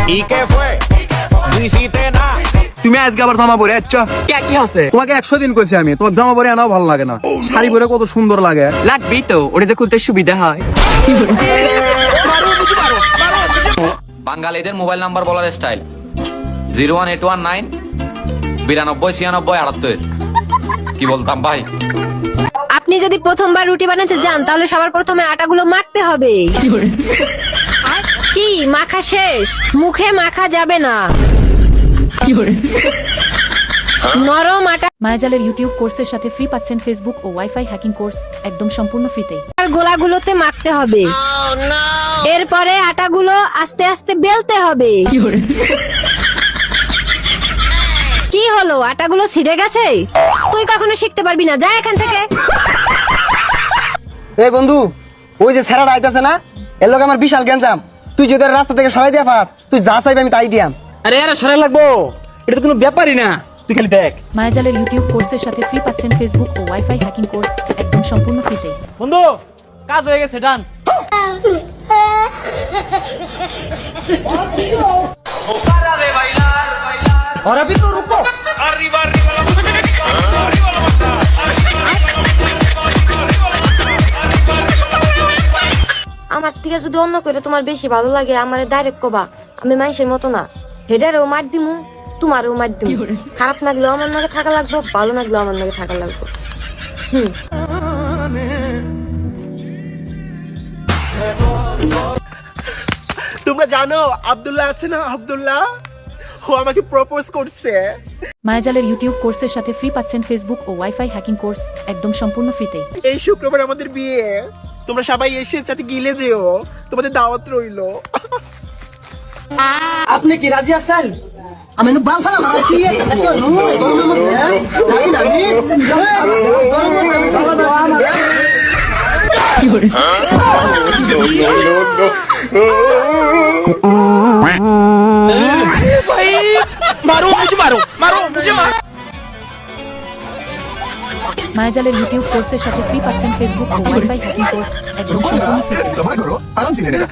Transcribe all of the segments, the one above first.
¿Y qué fue? No hiciste nada. তুমি আজকে আবার জামা পরে আচ্ছা কে কি আছে তোমাকে 100 দিন কইছি আমি তোমার জামা পরে আনাও ভালো লাগে না শাড়ি পরে কত সুন্দর লাগে লাগবেই তো ওটা যে খুলতে সুবিধা হয়। বাঙালিদের মোবাইল নাম্বার বলার স্টাইল 01819 92 96 78। কি বলতাম ভাই? আপনি যদি প্রথমবার রুটি বানাতে যান তাহলে সবার প্রথমে আটাগুলো মাখতে হবে। কি মাখা শেষ? মুখে মাখা যাবে না। নরম আটা মায়াজালের ইউটিউব কোর্সের সাথে ফ্রি পাচ্ছেন ফেসবুক ও ওয়াইফাই হ্যাকিং কোর্স একদম সম্পূর্ণ ফ্রিতে। আর গোলাগুলোতে মাখতে হবে। এরপরে আটাগুলো আস্তে আস্তে বেলতে হবে। কি হলো, আটাগুলো ছিঁড়ে গেছে? তুই কখনো শিখতে পারবি না, যা এখান থেকে। এই বন্ধু, ওই যে স্যারাটা আইতাছে না, এর লোক আমার বিশাল গ্যাঞ্জাম। তুই যদি ওর রাস্তা থেকে সরাই দিয়া পাস, তুই যা চাইবি আমি তাই দিয়াম। আরে আরে সরাই লাগবো, এটা তো কোনো ব্যাপারই না, তুই খালি দেখ। মায়াজালের ইউটিউব কোর্সের সাথে ফ্রি পাচ্ছেন ফেসবুক ও ওয়াইফাই হ্যাকিং কোর্স একদম সম্পূর্ণ ফ্রিতে। বন্ধু কাজ হয়ে গেছে, ডান। और अभी तो रुको। আমার থেকে যদি অন্য করে তোমার বেশি ভালো লাগে আমারে ডাইরেক্ট কবা। আমি মানুষের মতো না, হেডারেও মার দিমু, তোমারও মার দিমু। খারাপ লাগলেও আমার নাকে থাকা লাগবো, ভালো লাগলেও আমার নাকে থাকা লাগবো। তোমরা জানো আব্দুল্লাহ আছে না, আব্দুল্লাহ ও আমাকে প্রপোজ করছে। মায়াজালের ইউটিউব কোর্সের সাথে ফ্রি পাচ্ছেন ফেসবুক ও ওয়াইফাই হ্যাকিং কোর্স একদম সম্পূর্ণ ফ্রিতে। এই শুক্রবার আমাদের বিয়ে, তোমরা সবাই এসে চাটি গিলে যেও, তোমাদের দাওয়াত রইলো। আপনি কি রাজি আছেন? আমি নু বাল ফালা মারছি। মারো মুঝে মারো, মারো মুঝে মারো। মায়াজালের ইউটিউব কোর্সের সাথে ফ্রি পাচ্ছেন ফেসবুক ও ওয়াইফাই হ্যাকিং কোর্স একদম সম্পূর্ণ ফ্রিতে। सफर करो आराम से लेने का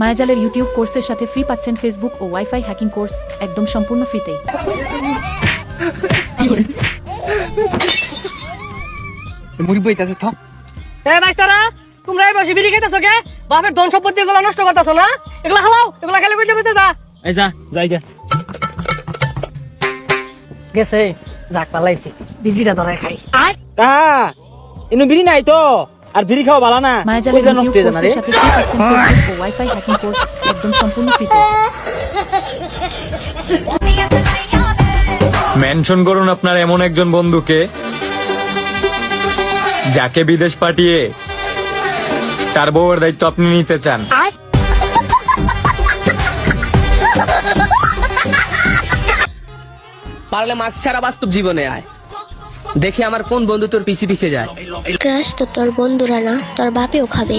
মায়াজালের ইউটিউব কোর্সের সাথে ফ্রি পাচ্ছেন ফেসবুক ও ওয়াইফাই হ্যাকিং কোর্স একদম সম্পূর্ণ ফ্রিতে। মুড়ি বইতাছে থ। এ বাইস্তারা, তোমরা এই বসে বিড়ি খেতেছো কে? বাপের ধন সম্পত্তি এগুলো নষ্ট করতেছো না? এগুলা খালাও, এগুলা খেলে কইতে বসে যা। এই যা, যাই গে। গেছে, যাক পালাইছি। বিড়িটা ধরে খাই। ইনু বিড়ি নাই তো, আর বিড়ি খাওয়া ভালো না। মায়াজালের ইউটিউব কোর্সের সাথে ফ্রি পাচ্ছেন ফেসবুক ও ওয়াইফাই হ্যাকিং কোর্স একদম সম্পূর্ণ ফ্রিতে। মেনশন করুন আপনার এমন একজন বন্ধুকে যাকে বিদেশ পাঠিয়ে তার বউয়ের দায়িত্ব আপনি নিতে চান। পারলে মাস্ক ছাড়া বাস্তব জীবনে আয়, দেখি আমার কোন বন্ধু তোর পিছে পিছে যায়। ক্রাশ তো তোর বন্ধুরা না, তোর বাপেও খাবে।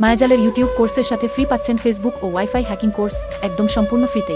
মায়াজালের ইউটিউব কোর্সের সাথে ফ্রি পাচ্ছেন ফেসবুক ও ওয়াইফাই হ্যাকিং কোর্স একদম সম্পূর্ণ ফ্রিতে।